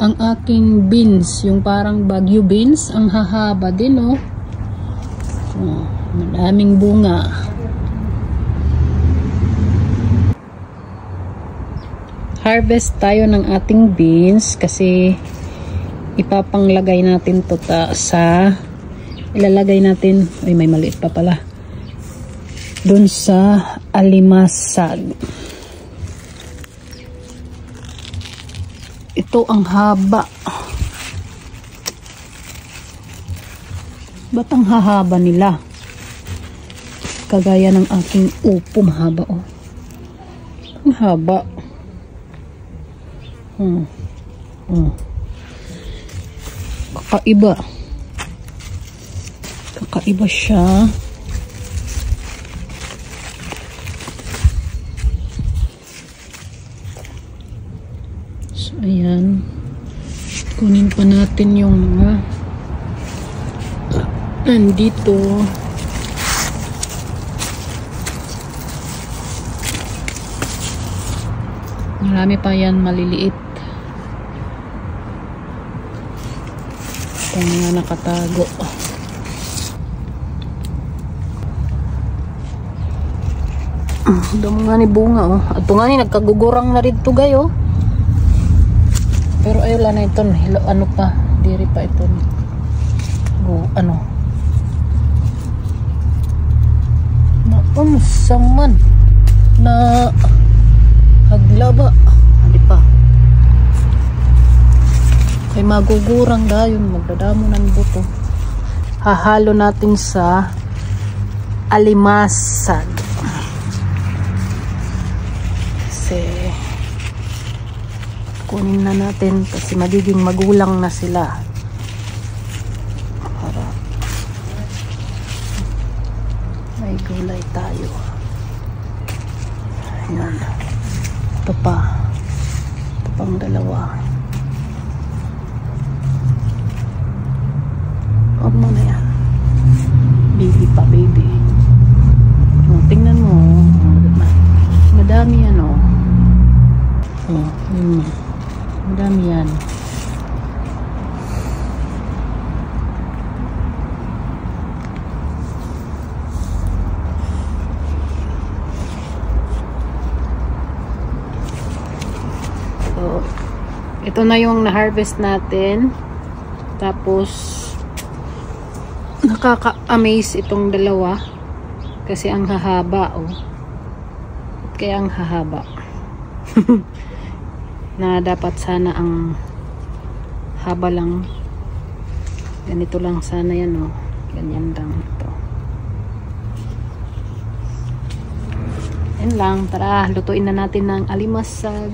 ang aking beans, yung parang Baguio beans, ang hahaba din, oh. Oh, madaming bunga. Harvest tayo ng ating beans kasi ipapanglagay natin to sa ilalagay natin, ay may maliit pa pala, dun sa alimasag. Ito ang haba. Ba't ang hahaba nila? Kagaya ng aking upo, mahaba, oh. Ang haba. Kakaiba. Kakaiba siya. So, ayan. Kunin pa natin yung mga nandito. Marami pa yan maliliit. Itong mga nakatago. Damo nga ni bunga, oh. At nga ni nagkagugurang na rin to, gayo. Pero ayun na ito, ano pa, diri pa ito. Ano? Naunsaman na haglaba. Hindi pa. Kay magugurang dayon, magdadamo ng buto. Hahalo natin sa alimasag. Kasi kunin na natin kasi magiging magulang na sila. Para may gulay tayo. Ayan. Ito pa. Ito pang dalawa. Huwag mo na yan. Baby pa, baby. Oh, tingnan mo. Madami yan, oh. Madami yan. So, ito na yung na-harvest natin. Tapos, nakaka-amaze itong dalawa. Kasi ang hahaba, oh. Kaya ang hahaba. Na dapat sana ang haba lang. Ganito lang sana yan, oh. Ganyan lang ito. Yan lang. Tara, lutuin na natin ng alimasag.